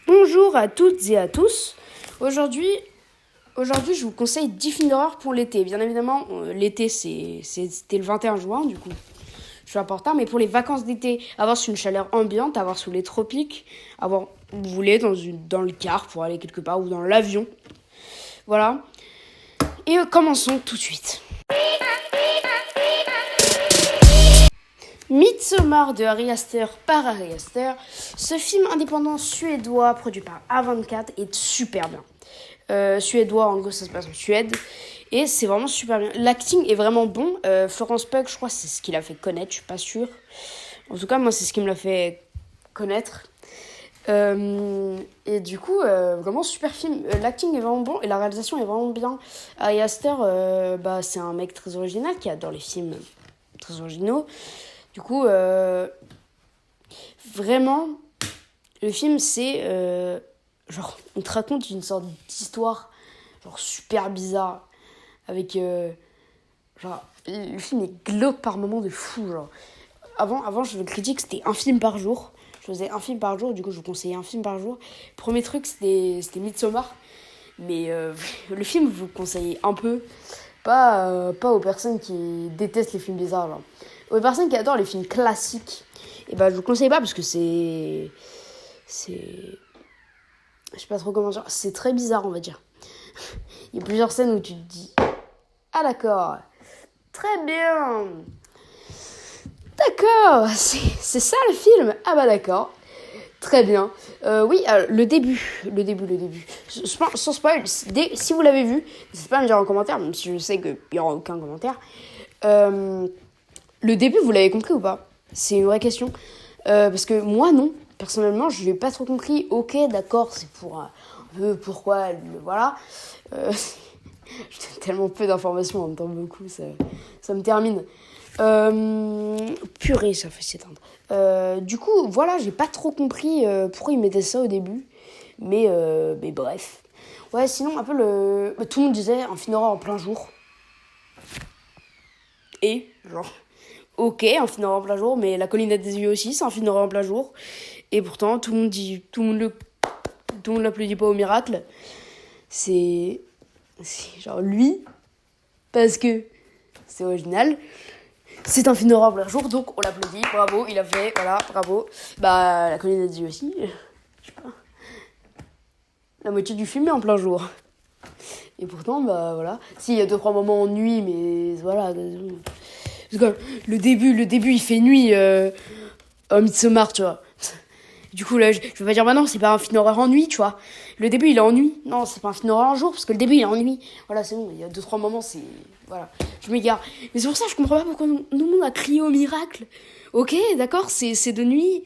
Bonjour à toutes et à tous. Aujourd'hui, je vous conseille 10 films d'horreur pour l'été. Bien évidemment, l'été, c'était le 21 juin, du coup, je suis un peu en retard. Mais pour les vacances d'été, avoir sous une chaleur ambiante, avoir sous les tropiques, avoir, vous voulez, dans le car pour aller quelque part ou dans l'avion. Voilà. Et commençons tout de suite. Midsommar de Ari Aster par Ari Aster. Ce film indépendant suédois produit par A24 est super bien. Suédois, en gros ça se passe en Suède. Et c'est vraiment super bien. L'acting est vraiment bon. Florence Pugh, je crois, c'est ce qui l'a fait connaître, je suis pas sûre. En tout cas, moi, c'est ce qui me l'a fait connaître. Et du coup, vraiment super film. L'acting est vraiment bon et la réalisation est vraiment bien. Ari Aster, c'est un mec très original qui adore les films très originaux. Du coup, vraiment, le film, c'est... genre, on te raconte une sorte d'histoire, genre, super bizarre. Avec... genre, le film est glauque par moments de fou, genre. Avant, je le critique, c'était un film par jour. Je faisais un film par jour, du coup, je vous conseillais un film par jour. Premier truc, c'était Midsommar. Mais le film, je vous conseillez un peu. Pas aux personnes qui détestent les films bizarres, genre. Aux personnes qui adorent les films classiques, et je vous conseille pas parce que je sais pas trop comment dire, c'est très bizarre, on va dire. Il y a plusieurs scènes où tu te dis ah d'accord, très bien, d'accord, c'est ça le film, ah bah d'accord, très bien. Oui, le début. Sans spoil, si vous l'avez vu, n'hésitez pas à me dire en commentaire, même si je sais qu'il n'y aura aucun commentaire. Le début, vous l'avez compris ou pas? C'est une vraie question. Parce que moi, non. Personnellement, je n'ai pas trop compris. Ok, d'accord, c'est pour un peu pourquoi, voilà. Je donne tellement peu d'informations en même temps, beaucoup, ça me termine. Purée, ça fait s'éteindre. Du coup, voilà, j'ai pas trop compris pourquoi ils mettaient ça au début. Mais bref. Ouais, sinon, un peu tout le monde disait un film d'horreur en plein jour. Et, genre... Ok, un film d'horreur en plein jour, mais La colline des yeux aussi, c'est un film d'horreur en plein jour. Et pourtant, tout le monde l'applaudit pas au miracle. C'est genre lui, parce que c'est original. C'est un film d'horreur en plein jour, donc on l'applaudit. Bravo, il a fait, voilà, bravo. La colline des yeux aussi, je sais pas. La moitié du film est en plein jour. Et pourtant, voilà. Si, il y a 2-3 moments en nuit, mais voilà. Le début, il fait nuit en Midsommar, tu vois. Du coup, là, je vais pas dire, non, c'est pas un film d'horreur en nuit, tu vois. Le début, il est en nuit. Non, c'est pas un film d'horreur en jour, parce que le début, il est en nuit. Voilà, c'est bon, il y a 2-3 moments, c'est... Voilà, je m'égare. Mais c'est pour ça que je comprends pas pourquoi tout le monde a crié au miracle. Ok, d'accord, c'est de nuit,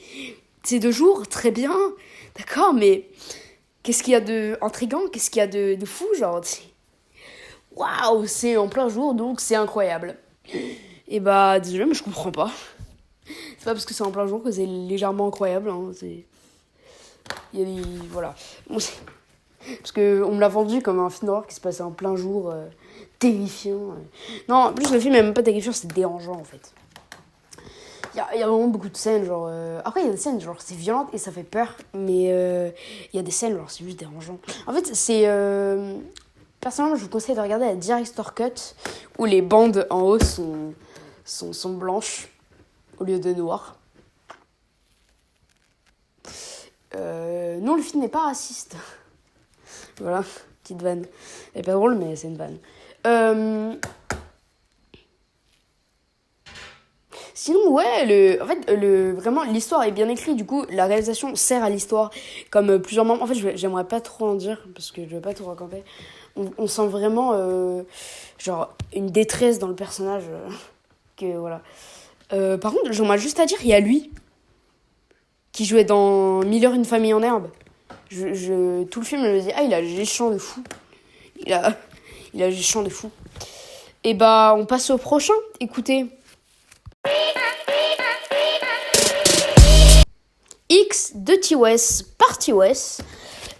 c'est de jour, très bien. D'accord, mais qu'est-ce qu'il y a de intriguant? Qu'est-ce qu'il y a de fou, genre? Waouh, c'est en plein jour, donc c'est incroyable. Et désolé, mais je comprends pas. C'est pas parce que c'est en plein jour que c'est légèrement incroyable. Hein. Il y a des... Voilà. Parce qu'on me l'a vendu comme un film d'horreur qui se passait en plein jour, terrifiant. Non, en plus, le film est même pas terrifiant, c'est dérangeant, en fait. Il y a vraiment beaucoup de scènes, genre... Après, il y a des scènes, genre, c'est violent et ça fait peur. Mais il y a des scènes, genre, c'est juste dérangeant. En fait, c'est... Personnellement, je vous conseille de regarder la Director's Cut, où les bandes en haut sont blanches au lieu de noires. Non, le film n'est pas raciste. Voilà, petite vanne. Elle est pas drôle, mais c'est une vanne. Sinon, ouais, vraiment, l'histoire est bien écrite. Du coup, la réalisation sert à l'histoire comme plusieurs moments. En fait, j'aimerais pas trop en dire parce que je vais pas tout raconter. On sent vraiment, genre, une détresse dans le personnage. Que voilà. Par contre, j'aimerais juste à dire, il y a lui qui jouait dans Miller, une famille en herbe. Tout le film, je me dis, il a les chants de fou. Il a les chants de fou. Et on passe au prochain. Écoutez. X de T-West par T-West.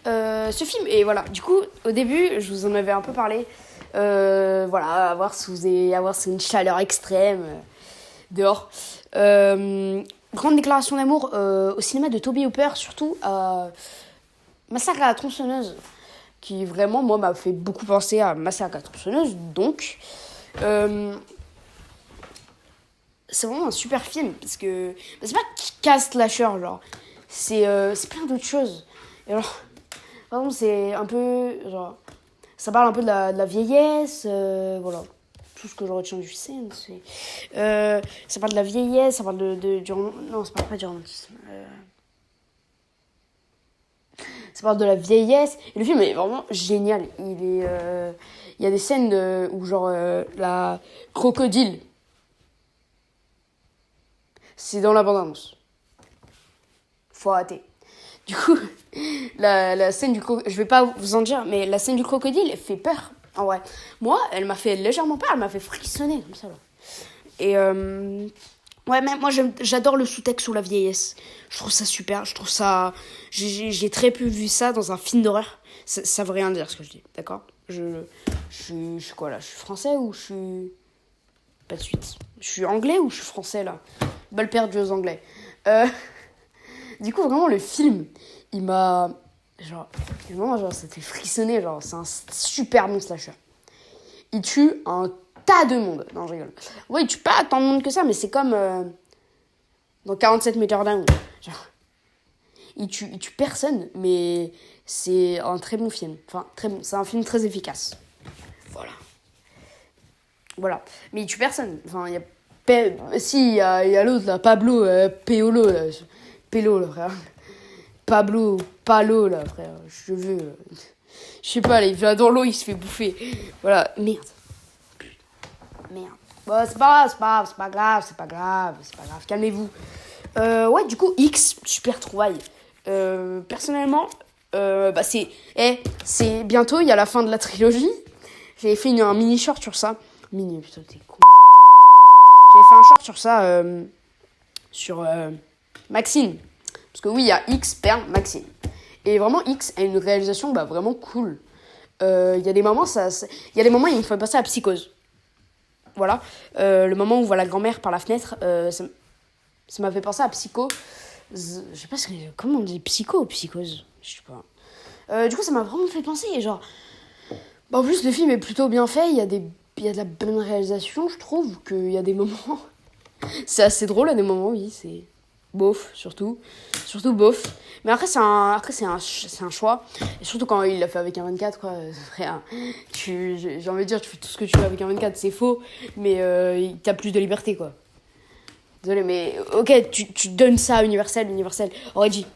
Ce film, et voilà, du coup, au début, je vous en avais un peu parlé. Voilà, à voir si c'est une chaleur extrême dehors. Grande déclaration d'amour au cinéma de Toby Hooper, surtout Massacre à la tronçonneuse, qui vraiment, moi, m'a fait beaucoup penser à Massacre à la tronçonneuse. Donc, c'est vraiment un super film, parce que c'est pas casse slasher, genre. C'est plein d'autres choses. Et alors, par exemple, c'est un peu, genre, ça parle un peu de la vieillesse, voilà. Tout ce que je retiens du film, c'est... ça parle de la vieillesse, ça parle non, ça parle pas du romantisme. Ça parle de la vieillesse. Et le film est vraiment génial. Il y a des scènes où, genre, la crocodile, c'est dans la bande-annonce. Faut arrêter. Du coup, la scène je vais pas vous en dire, mais la scène du crocodile, elle fait peur. En vrai. Moi, elle m'a fait légèrement peur, elle m'a fait frissonner, comme ça, là. Et, ouais, mais moi, j'adore le sous-texte sur la vieillesse. Je trouve ça super, je trouve ça... J'ai très peu vu ça dans un film d'horreur. Ça veut rien dire, ce que je dis, d'accord. Je suis quoi, là? Je suis français ou je suis... Pas de suite. Je suis anglais ou je suis français, là? Balle perdue aux anglais. Du coup, vraiment, le film, il m'a... Vraiment, ça te fait frissonner. Genre, c'est un super bon slasher. Il tue un tas de monde. Non, je rigole. Ouais, il tue pas tant de monde que ça, mais c'est comme dans 47 Meters Down. Genre, il tue personne, mais c'est un très bon film. Enfin, c'est un film très efficace. Voilà. Mais il tue personne. Enfin, il y a... Si, il y a l'autre, là, Pablo, Peolo, là. Pélo, là, frère. Pablo, Palo, là, frère. Je veux... je sais pas, là, il va dans l'eau, il se fait bouffer. Voilà. Merde. Bon, c'est pas grave. Calmez-vous. Ouais, du coup, X, super trouvaille. Personnellement, c'est bientôt, il y a la fin de la trilogie. J'avais fait un mini short sur ça. Putain, t'es con. J'avais fait un short sur ça, sur Maxine. Parce que oui, il y a X, Pern, Maxine. Et vraiment, X a une réalisation vraiment cool. Il y a des moments, il me fait passer à Psychose. Voilà. Le moment où on voit la grand-mère par la fenêtre, ça m'a fait penser à Psycho. Je sais pas comment on dit, Psycho ou Psychose. Je sais pas. Du coup, ça m'a vraiment fait penser. Genre, en plus, le film est plutôt bien fait. Il y a de la bonne réalisation, je trouve. Qu'il y a des moments... c'est assez drôle à des moments, oui. C'est bof, surtout bof. Mais après, c'est un choix. Et surtout quand il l'a fait avec un 24, quoi. Frère, j'ai envie de dire, tu fais tout ce que tu veux avec un 24, c'est faux. Mais t'as plus de liberté, quoi. Désolé, mais ok, tu donnes ça à Universal aurait dit,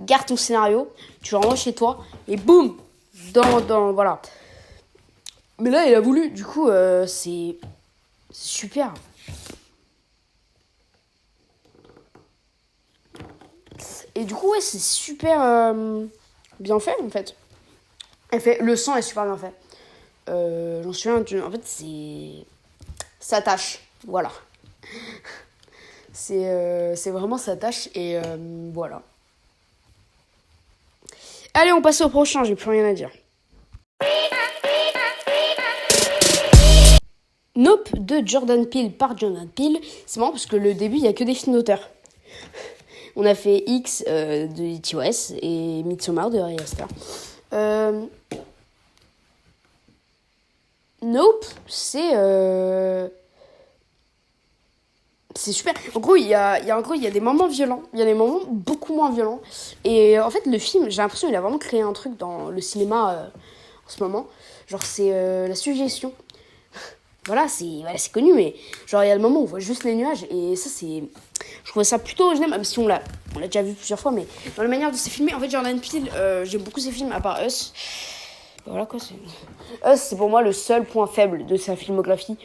garde ton scénario, tu rentres chez toi, et boum, voilà. Mais là, il a voulu, du coup, c'est super. Et du coup, ouais, c'est super bien fait, en fait. Le sang est super bien fait. J'en suis en fait, ça tâche, voilà. C'est vraiment sa tâche et voilà. Allez, on passe au prochain, j'ai plus rien à dire. Nope de Jordan Peele par Jordan Peele. C'est marrant parce que le début, il n'y a que des films d'auteur. On a fait X de TOS et Midsommar de Ari Aster. Nope, c'est super. En gros, il y a des moments violents. Il y a des moments beaucoup moins violents. Et en fait, le film, j'ai l'impression qu'il a vraiment créé un truc dans le cinéma en ce moment. Genre, c'est la suggestion. Voilà, c'est connu, mais genre, il y a le moment où on voit juste les nuages. Et ça, je trouvais ça plutôt original, même si on l'a déjà vu plusieurs fois. Mais dans la manière de se filmer, en fait, Jordan Peele, j'aime beaucoup ses films, à part Us. Voilà quoi, Us, c'est pour moi le seul point faible de sa filmographie.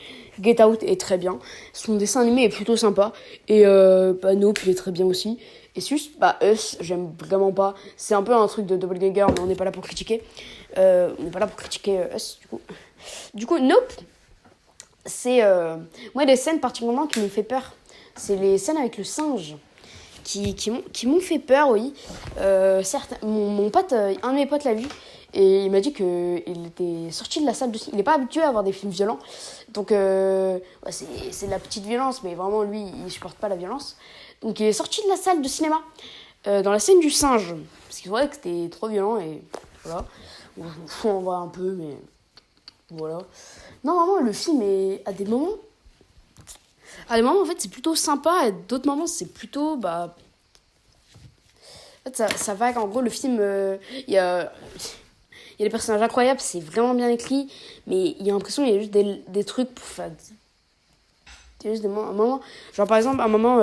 Get Out est très bien. Son dessin animé est plutôt sympa. Et Nope, il est très bien aussi. Et juste, Us, j'aime vraiment pas. C'est un peu un truc de doppelganger, mais on n'est pas là pour critiquer. Us, du coup. Du coup, Nope, c'est... moi, des scènes particulièrement qui me fait peur. C'est les scènes avec le singe. Qui m'ont fait peur, oui. Certes, mon pote, un de mes potes l'a vu. Et il m'a dit qu'il était sorti de la salle de cinéma. Il n'est pas habitué à avoir des films violents. Donc, c'est de la petite violence, mais vraiment, lui, il ne supporte pas la violence. Donc, il est sorti de la salle de cinéma dans la scène du singe. Parce qu'il trouvait que c'était trop violent et voilà. Bon, je m'en fous en vrai un peu, mais voilà. Non, vraiment, le film est à des moments. À des moments, en fait, c'est plutôt sympa. À d'autres moments, c'est plutôt. Bah. En fait, ça va. En gros, le film, il y a. Il y a des personnages incroyables, c'est vraiment bien écrit, mais il y a l'impression qu'il y a juste des trucs pour faire. Il y a juste un moment. Genre, par exemple, à un moment,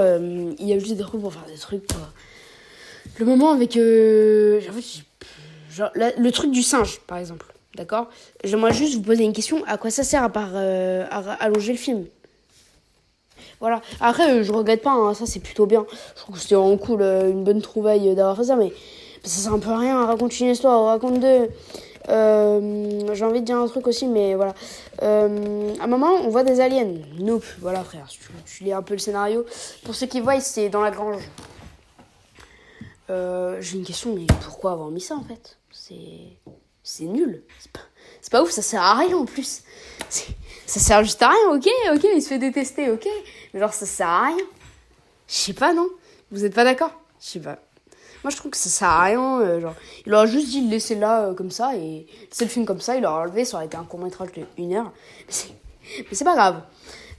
il y a juste des trucs pour faire des trucs, quoi. Le moment avec. En fait, genre, le truc du singe, par exemple. D'accord. J'aimerais juste vous poser une question. À quoi ça sert à part allonger le film? Voilà. Après, je regrette pas, hein, ça c'est plutôt bien. Je trouve que c'était vraiment cool, une bonne trouvaille d'avoir fait ça, mais ça sert un peu à rien. Raconte une histoire, raconte deux. J'ai envie de dire un truc aussi, mais voilà. À un moment, on voit des aliens. Nope. Voilà, frère. Tu lis un peu le scénario. Pour ceux qui voient, c'est dans la grange. J'ai une question, mais pourquoi avoir mis ça en fait? C'est nul. C'est pas ouf, ça sert à rien en plus. Ça sert juste à rien, ok, il se fait détester, ok. Mais genre, ça sert à rien. Je sais pas, non? Vous êtes pas d'accord? Je sais pas. Moi, je trouve que ça sert à rien. Genre, il aurait juste dit le laisser là comme ça et laisser le film comme ça. Il aurait enlevé, ça aurait été un court-métrage de 1 heure. Mais c'est pas grave.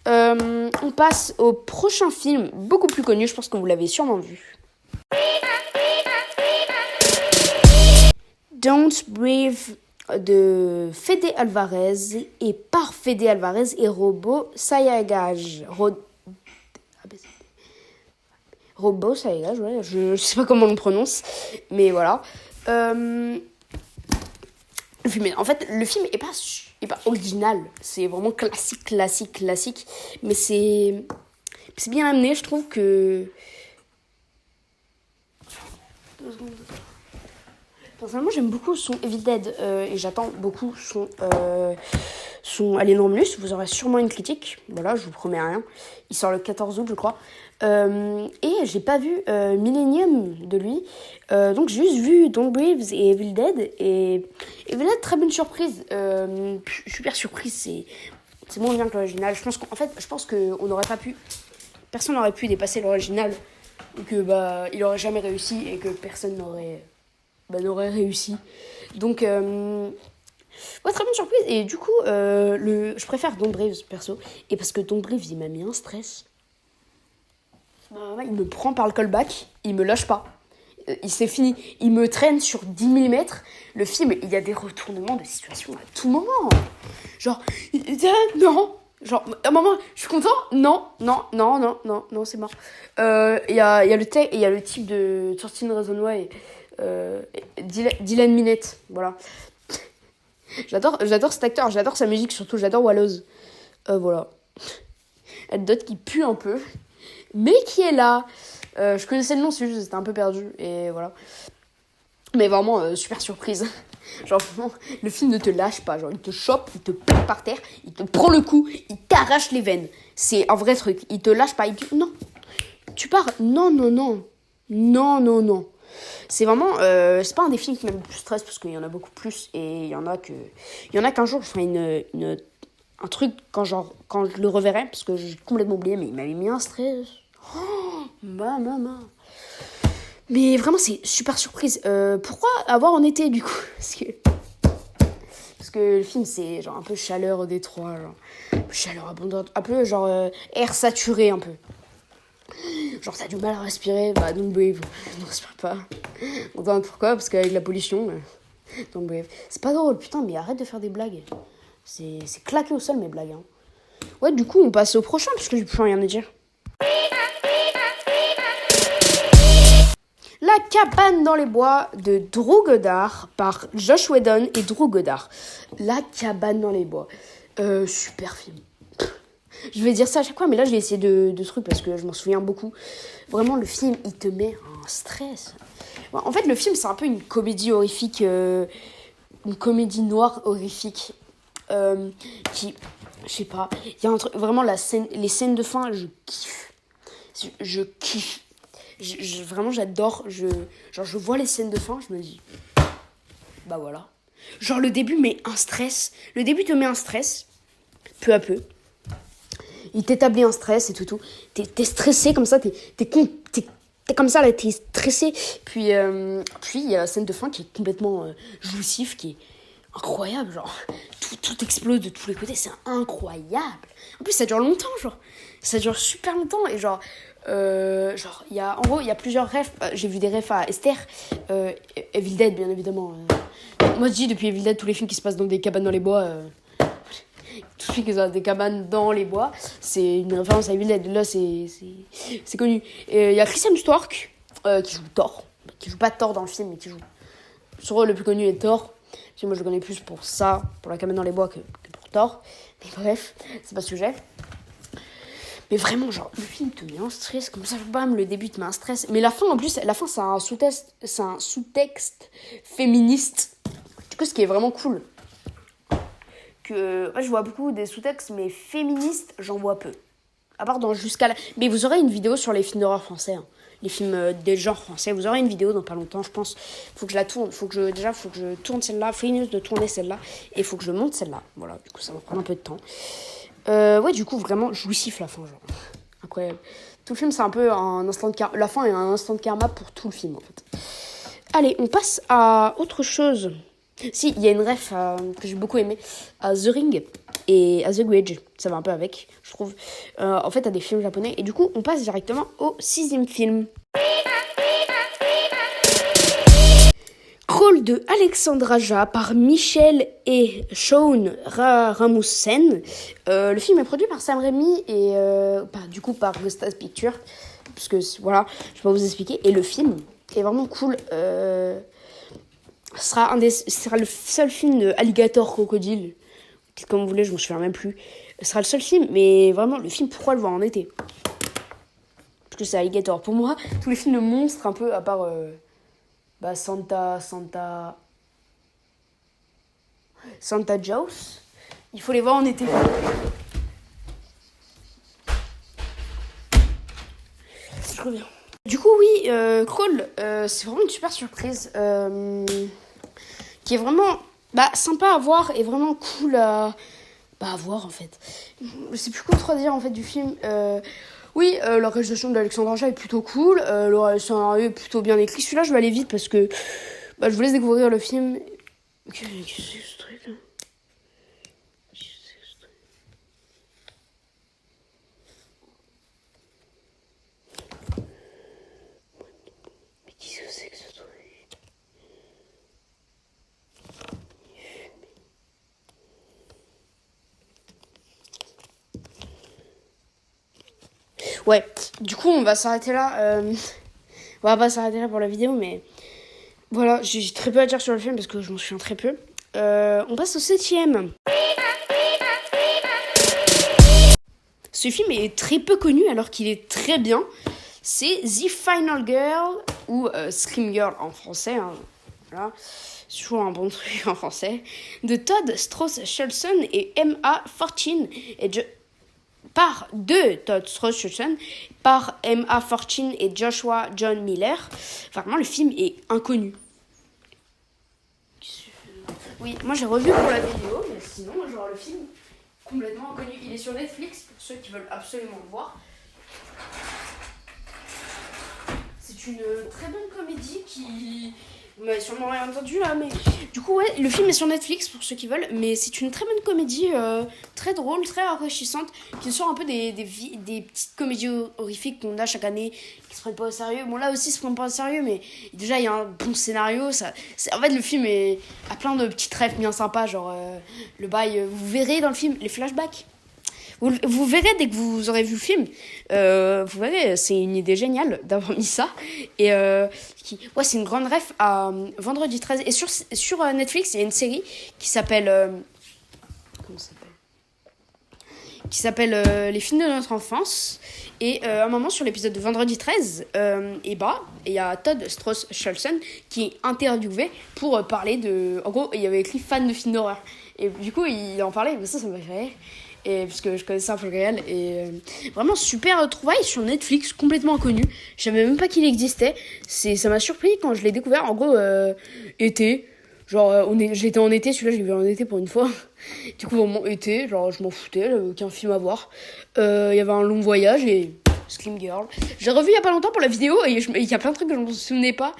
On passe au prochain film, beaucoup plus connu. Je pense que vous l'avez sûrement vu. Don't Breathe de Fede Alvarez et par Fede Alvarez et Robo Sayagaj. Robo Sayagaj, ouais, je sais pas comment on le prononce, mais voilà. Le film est pas original, c'est vraiment classique, mais c'est bien amené, je trouve que. Personnellement, j'aime beaucoup son Evil Dead et j'attends beaucoup son Alien Romulus. Vous aurez sûrement une critique. Voilà, je vous promets rien. Il sort le 14 août, je crois. Et j'ai pas vu Millennium de lui. Donc j'ai juste vu Don't Breathe et Evil Dead. Et Evil Dead, très bonne surprise. Super surprise. C'est moins bien que l'original. Je pense qu'on n'aurait pas pu. Personne n'aurait pu dépasser l'original. Et que il aurait jamais réussi et que personne n'aurait réussi. Donc, très bonne surprise. Et du coup, je préfère Don't Breathe, perso. Et parce que Don't Breathe, il m'a mis un stress. Il me prend par le callback, il me lâche pas. C'est fini. Il me traîne sur 10 mm. Le film, il y a des retournements de situation à tout moment. Genre, non. Genre, à un moment, je suis content. Non, c'est mort. Il y a le type de 13 Reasons Why. Dylan Minnette, voilà. J'adore cet acteur, j'adore sa musique, surtout j'adore Wallows. Voilà. Anecdote qui pue un peu, mais qui est là. Je connaissais le nom, c'est juste, c'était un peu perdu, et voilà. Mais vraiment, super surprise. Genre, vraiment, le film ne te lâche pas. Genre, il te chope, il te pète par terre, il te prend le cou, il t'arrache les veines. C'est un vrai truc. Il te lâche pas, il dit non. Tu pars, non. C'est vraiment, c'est pas un des films qui m'a le plus stress parce qu'il y en a beaucoup plus et il y en a qu'un jour je ferai un truc quand je le reverrai parce que j'ai complètement oublié, mais il m'avait mis un stress. Oh, maman. Mais vraiment, c'est super surprise. Pourquoi avoir en été du coup? Parce que le film c'est genre un peu chaleur au Détroit, genre un peu chaleur abondante, un peu genre air saturé un peu. Genre t'as du mal à respirer, Don't Breathe, ne respire pas. On demande pourquoi, parce qu'avec la pollution, Don't Breathe. C'est pas drôle, putain, mais arrête de faire des blagues. C'est claqué au sol mes blagues. Hein. Ouais, du coup on passe au prochain, parce que j'ai plus rien à dire. La cabane dans les bois de Drew Goddard par Josh Whedon et Drew Goddard. La cabane dans les bois. Super film. Je vais dire ça à chaque fois, mais là, je vais essayer de trucs parce que je m'en souviens beaucoup. Vraiment, le film, il te met un stress. Bon, en fait, le film, c'est un peu une comédie horrifique, une comédie noire horrifique. Je sais pas, il y a un truc, vraiment, les scènes de fin, je kiffe. Je kiffe. Vraiment, j'adore. Je vois les scènes de fin, je me dis, voilà. Genre, le début met un stress. Le début te met un stress, peu à peu. Il t'établit un stress et tout. T'es stressé comme ça, t'es t'es comme ça là, t'es stressé. Puis il y a la scène de fin qui est complètement jouissif, qui est incroyable, genre tout explose de tous les côtés, c'est incroyable. En plus ça dure longtemps, genre ça dure super longtemps et il y a plusieurs refs. J'ai vu des refs à Esther, Evil Dead bien évidemment. Moi je dis depuis Evil Dead tous les films qui se passent dans des cabanes dans les bois. Tout de suite qu'ils ont des cabanes dans les bois, c'est une référence à Evil Dead. Là c'est connu. Et il y a Chris Hemsworth qui joue Thor, qui joue pas Thor dans le film mais qui joue. Son rôle le plus connu est Thor. Parce que moi je le connais plus pour ça, pour la cabane dans les bois que pour Thor. Mais bref, c'est pas ce sujet. Mais vraiment, genre, le film te met en stress, comme ça, bam, le début te met en stress. Mais la fin, en plus, c'est un sous-texte féministe. Du coup, ce qui est vraiment cool. Moi, je vois beaucoup des sous-textes, mais féministes, j'en vois peu. À part dans Jusqu'à la... Mais vous aurez une vidéo sur les films d'horreur français, hein. Les films des genres français. Vous aurez une vidéo dans pas longtemps, je pense. Faut que je la tourne. Faut que je tourne celle-là. Faut une de tourner celle-là. Et faut que je monte celle-là. Voilà, du coup, ça va prendre un peu de temps. Ouais, du coup, vraiment jouissif la fin, genre. Incroyable. Tout le film, c'est un peu un instant de karma. La fin est un instant de karma pour tout le film, en fait. Allez, on passe à autre chose. Si, il y a une ref que j'ai beaucoup aimée, à The Ring et à The Grudge. Ça va un peu avec, je trouve. En fait, à des films japonais. Et du coup, on passe directement au 6e film. Rôle de Alexandre Aja par Michel et Shaun Rasmussen. Le film est produit par Sam Raimi et du coup par Gustas Pictures. Parce que voilà, je vais pas vous expliquer. Et le film est vraiment cool. Ce sera le seul film de Alligator Crocodile. Comme vous voulez, je m'en souviens même plus. Ce sera le seul film, mais vraiment, le film, pourquoi le voir en été? Parce que c'est Alligator. Pour moi, tous les films de monstres, un peu, à part Santa Jaws, il faut les voir en été. Je reviens. Du coup, oui, Crawl, c'est vraiment une super surprise. Qui est vraiment sympa à voir et vraiment cool à voir en fait. Je sais plus quoi trop dire en fait du film. Oui, la réalisation d'Alexandre Aja est plutôt cool. Le scénario est plutôt bien écrit. Celui-là, je vais aller vite parce que je vous laisse découvrir le film. Qu'est-ce que c'est ce truc là? Mais qu'est-ce que c'est que ce truc? Ouais, du coup, on va s'arrêter là. On va pas s'arrêter là pour la vidéo, mais voilà, j'ai très peu à dire sur le film parce que je m'en souviens très peu. On passe au 7e. Ce film est très peu connu alors qu'il est très bien. C'est The Final Girl ou Scream Girl en français. Hein. Voilà. C'est toujours un bon truc en français. De Todd Strauss-Schulson et M.A. Fortune et Todd Strauss-Schulson, par M.A. Fortune et Joshua John Miller. Vraiment, le film est inconnu. Oui, moi j'ai revu pour la vidéo, mais sinon, genre le film complètement inconnu. Il est sur Netflix pour ceux qui veulent absolument le voir. C'est une très bonne comédie qui... Vous m'avez sûrement rien entendu là, mais du coup, ouais, le film est sur Netflix pour ceux qui veulent, mais c'est une très bonne comédie, très drôle, très enrichissante, qui sort un peu des petites comédies horrifiques qu'on a chaque année, qui se prennent pas au sérieux. Bon, là aussi, ils se prennent pas au sérieux, mais déjà, il y a un bon scénario. En fait, le film a plein de petites rêves bien sympas, genre le bail. Vous verrez dans le film les flashbacks. Vous verrez dès que vous aurez vu le film, vous verrez, c'est une idée géniale d'avoir mis ça. Et c'est une grande ref à Vendredi 13. Et sur Netflix, il y a une série qui s'appelle... comment ça s'appelle ? Qui s'appelle Les films de notre enfance. Et à un moment, sur l'épisode de Vendredi 13, il y a Todd Strauss-Schulson qui est interviewé pour parler de... En gros, il y avait écrit fan de films d'horreur. Et du coup, il en parlait, mais ça m'a fait rire. Et parce que je connaissais un peu le réel et vraiment super trouvaille sur Netflix, complètement inconnu. Je savais même pas qu'il existait. Ça m'a surpris quand je l'ai découvert. En gros, été, genre j'étais en été, celui-là je l'ai vu en été pour une fois. Du coup vraiment été, genre je m'en foutais, j'avais aucun film à voir. Il y avait un long voyage et Scream Girl. J'ai revu il y a pas longtemps pour la vidéo et il y a plein de trucs que je me souvenais pas.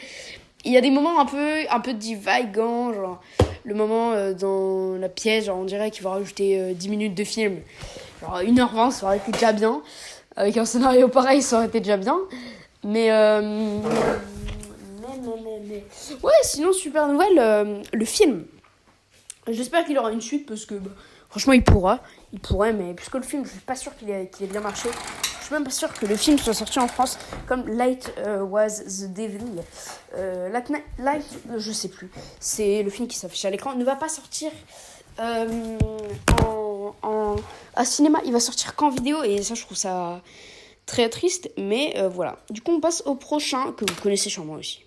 Il y a des moments un peu divagants, genre le moment dans la pièce, genre on dirait qu'il va rajouter 10 minutes de film. Genre 1h20, ça aurait été déjà bien. Avec un scénario pareil, ça aurait été déjà bien. Mais ouais, sinon, super nouvelle, le film. J'espère qu'il aura une suite parce que, franchement, il pourrait, mais puisque le film, je suis pas sûr qu'il ait bien marché. Je suis même pas sûr que le film soit sorti en France comme Light Was the Devil. Light, je sais plus. C'est le film qui s'affiche à l'écran. Ne va pas sortir à cinéma. Il va sortir qu'en vidéo et ça, je trouve ça très triste. Mais voilà. Du coup, on passe au prochain que vous connaissez sûrement aussi.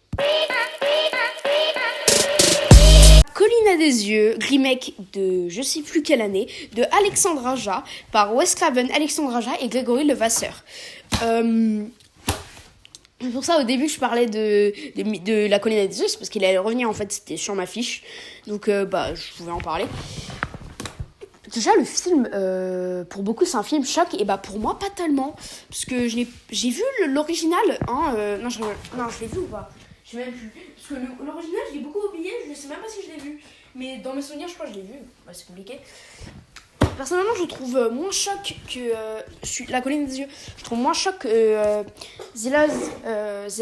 Colline à des yeux, remake de je sais plus quelle année, de Alexandre Aja, par Wes Craven, Alexandre Aja et Grégory Levasseur. Pour ça, au début, je parlais de La Colline à des yeux, c'est parce qu'il allait revenir, en fait, c'était sur ma fiche. Donc, je pouvais en parler. Déjà, le film, pour beaucoup, c'est un film choc, et pour moi, pas tellement. Parce que j'ai vu l'original, non, je l'ai vu ou pas ? Je sais même plus. Parce que l'original, je l'ai beaucoup oublié, je ne sais même pas si je l'ai vu. Mais dans mes souvenirs, je crois que je l'ai vu. C'est compliqué. Personnellement, je trouve moins choc que La Colline des yeux. Je trouve moins choc que The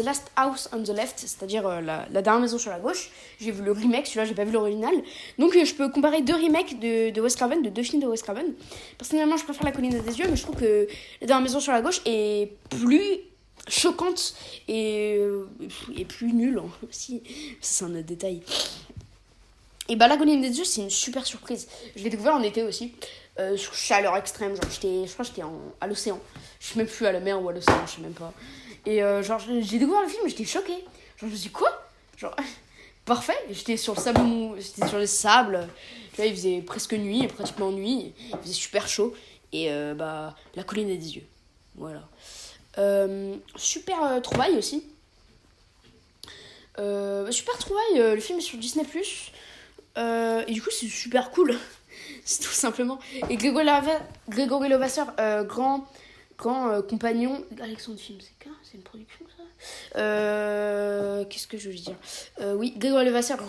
Last House on the Left, c'est-à-dire la dernière maison sur la gauche. J'ai vu le remake, celui-là, j'ai pas vu l'original. Donc, je peux comparer deux remakes de Wes Craven, de deux films de Wes Craven. Personnellement, je préfère La Colline des yeux, mais je trouve que la dernière maison sur la gauche est plus choquante et plus nulle aussi. Ça, c'est un autre détail. Et La Colline des yeux, c'est une super surprise. Je l'ai découvert en été aussi, sur chaleur extrême. Genre, je crois que j'étais à l'océan. Je sais même plus à la mer ou à l'océan, je sais même pas. Et j'ai découvert le film, j'étais choquée. Genre, je me suis dit, quoi ? Genre, parfait. J'étais sur le sable, j'étais sur les sables. Tu vois, il faisait presque nuit, pratiquement nuit. Il faisait super chaud. Et La Colline des yeux. Voilà. Super trouvaille aussi. Super trouvaille, le film est sur Disney+. Et du coup, c'est super cool. C'est tout simplement. Et Grégory Levasseur, grand compagnon d'Alexandre Film. C'est une production, ça. Qu'est-ce que je veux dire oui, Grégory Levasseur,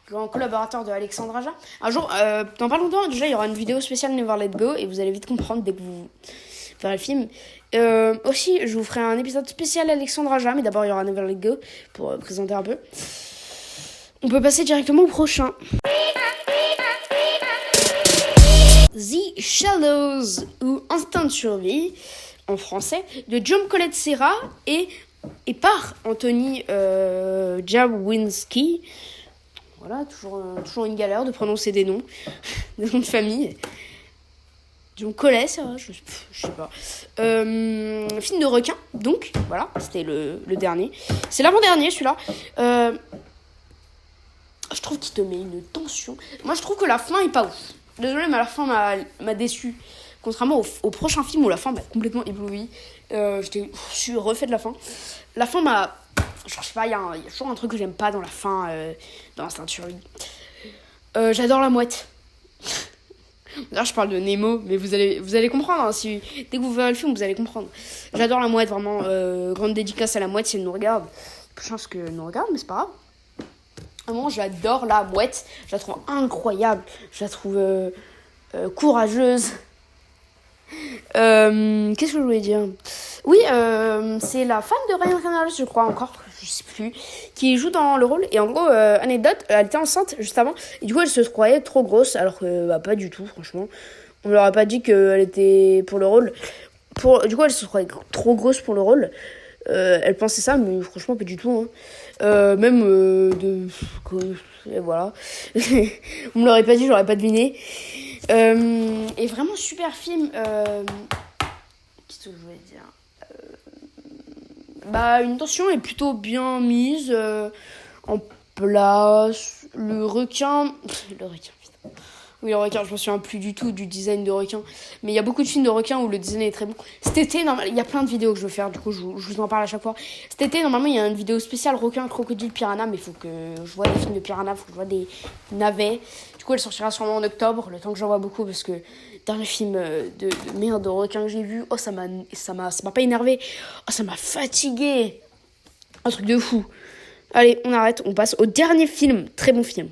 grand collaborateur de Alexandre Aja. Un jour, dans pas longtemps, déjà, il y aura une vidéo spéciale Never Let Go et vous allez vite comprendre dès que vous verrez le film. Aussi, je vous ferai un épisode spécial Alexandre Aja, mais d'abord, il y aura Never Let Go pour présenter un peu. On peut passer directement au prochain. The Shallows, ou Instinct de survie, en français, de John Colette Serra et par Anthony Jawinski. Voilà, toujours une galère de prononcer des noms de famille. John Colette Serra, je sais pas. Film de requin, donc, voilà, c'était le dernier. C'est l'avant-dernier, celui-là. Je trouve qu'il te met une tension. Moi, je trouve que la fin est pas ouf. Désolée, mais la fin m'a déçu. Contrairement au prochain film où la fin m'a complètement ébloui. Je suis refait de la fin. La fin m'a... Je sais pas, il y a toujours un truc que j'aime pas dans la fin, dans Instinct de survie. J'adore la mouette. Là, je parle de Nemo, mais vous allez comprendre. Hein, dès que vous verrez le film, vous allez comprendre. J'adore la mouette, vraiment. Grande dédicace à la mouette si elle nous regarde. Je pense qu'elle nous regarde, mais c'est pas grave. Vraiment, j'adore la mouette. Je la trouve incroyable. Je la trouve courageuse. Qu'est-ce que je voulais dire ? Oui, c'est la femme de Ryan Reynolds, je crois encore, je sais plus, qui joue dans le rôle. Et en gros, anecdote, elle était enceinte juste avant. Et du coup, elle se croyait trop grosse, alors que pas du tout, franchement. On leur a pas dit qu'elle était pour le rôle. Du coup, elle se croyait trop grosse pour le rôle. Elle pensait ça, mais franchement, pas du tout. Hein. Voilà. On me l'aurait pas dit, j'aurais pas deviné. Et vraiment, super film. Qu'est-ce que je voulais dire ? Une tension est plutôt bien mise en place. Le requin, putain. Oui, le requin, je me souviens plus du tout du design de requin. Mais il y a beaucoup de films de requins où le design est très bon. Cet été, il y a plein de vidéos que je veux faire, du coup, je vous en parle à chaque fois. Cet été, normalement, il y a une vidéo spéciale requin, crocodile, piranha, mais il faut que je vois des films de piranha, il faut que je vois des navets. Du coup, elle sortira sûrement en octobre, le temps que j'en vois beaucoup, parce que dernier film de merde de requin que j'ai vu, oh, ça m'a pas énervé, oh, ça m'a fatigué. Un truc de fou. Allez, on arrête, on passe au dernier film, très bon film.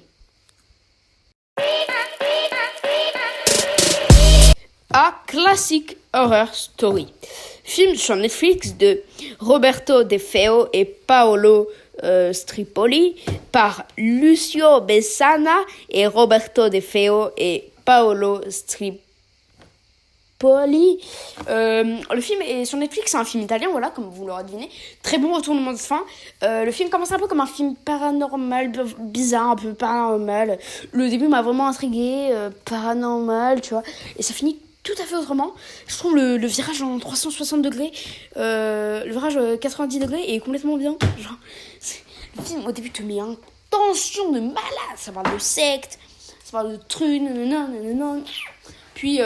A Classic Horror Story. Film sur Netflix de Roberto De Feo et Paolo Stripoli par Lucio Besana et Roberto De Feo et Paolo Stripoli. Le film est sur Netflix, c'est un film italien, voilà, comme vous l'aurez deviné. Très bon retournement de fin. Le film commence un peu comme un film paranormal, bizarre, un peu paranormal. Le début m'a vraiment intrigué, paranormal, tu vois. Et ça finit tout à fait autrement. Je trouve le virage en 360 degrés, le virage 90 degrés est complètement bien. Genre, le film au début te met en tension de malade. Ça parle de secte, ça parle de trucs, nanana. Puis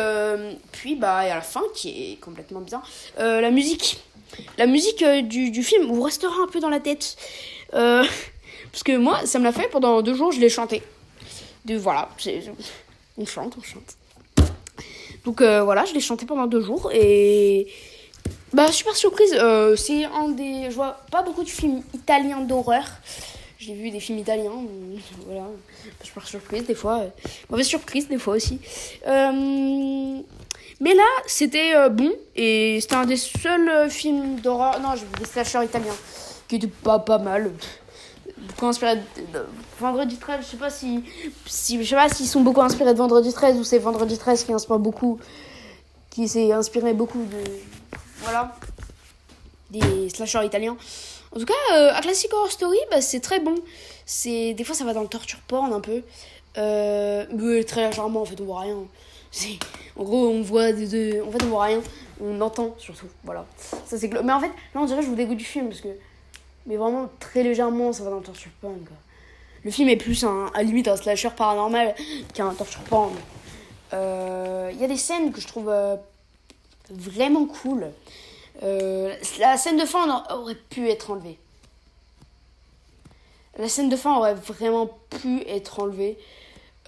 bah, et à la fin, qui est complètement bien, la musique du film vous restera un peu dans la tête. Parce que moi, ça me l'a fait pendant 2 jours, je l'ai chanté. Voilà, on chante. Donc voilà, je l'ai chanté pendant 2 jours et bah super surprise. Je vois pas beaucoup de films italiens d'horreur. J'ai vu des films italiens, voilà, super surprise des fois, mauvaise surprise des fois aussi. Mais là, c'était bon et c'était un des seuls films d'horreur. Non, j'ai vu des slashers italiens qui étaient pas mal. Beaucoup inspirés de Vendredi 13, je sais pas s'ils sont beaucoup inspirés de Vendredi 13 ou c'est Vendredi 13 qui s'est inspiré beaucoup des slashers italiens. En tout cas, A Classic Horror Story, bah, c'est très bon. Des fois, ça va dans le torture porn un peu. Mais très légèrement, en fait, on voit rien. En gros, on voit en fait, on voit rien. On entend, surtout. Voilà. Ça, c'est mais en fait, là, on dirait que je vous dégoûte du film, parce que... Mais vraiment, très légèrement, ça va dans le torture porn, quoi. Le film est plus à limite un slasher paranormal qu'un torture porn. Il y a des scènes que je trouve vraiment cool. La scène de fin aurait pu être enlevée. La scène de fin aurait vraiment pu être enlevée.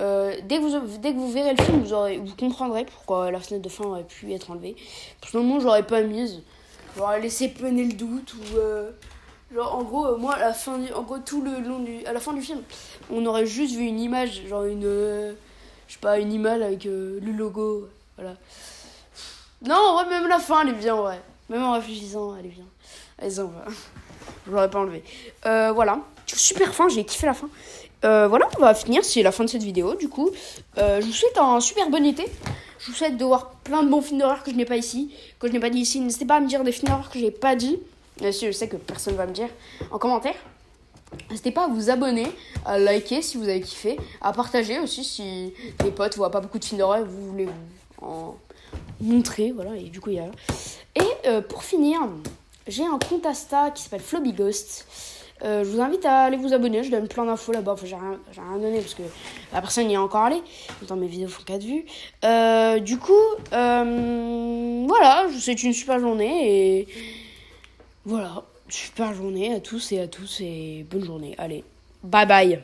Dès que vous verrez le film, vous comprendrez pourquoi la scène de fin aurait pu être enlevée. Pour le moment, j'aurais pas mise. J'aurais laissé planer le doute ou genre en gros moi à la fin tout le long à la fin du film, on aurait juste vu une image, genre je sais pas, une image avec le logo, voilà. Non, en vrai, même la fin elle est bien, ouais. Même en réfléchissant, elle est bien. Allez, on va. Je l'aurais pas enlevé. Voilà. Super fin, j'ai kiffé la fin. Voilà, on va finir. C'est la fin de cette vidéo. Du coup, je vous souhaite un super bon été. Je vous souhaite de voir plein de bons films d'horreur que je n'ai pas ici. Que je n'ai pas dit ici. N'hésitez pas à me dire des films d'horreur que je n'ai pas dit. Si je sais que personne va me dire en commentaire. N'hésitez pas à vous abonner, à liker si vous avez kiffé, à partager aussi si les potes voient pas beaucoup de films d'horreur et vous voulez en montrer. Voilà, et du coup, il y a. Et pour finir, j'ai un compte Insta qui s'appelle Floby Ghost. Je vous invite à aller vous abonner, je donne plein d'infos là-bas. Enfin, j'ai rien donné parce que la personne n'y est encore allée. Dans mes vidéos font 4 vues. Du coup, voilà, je vous souhaite une super journée et voilà, super journée à tous et bonne journée. Allez, bye bye.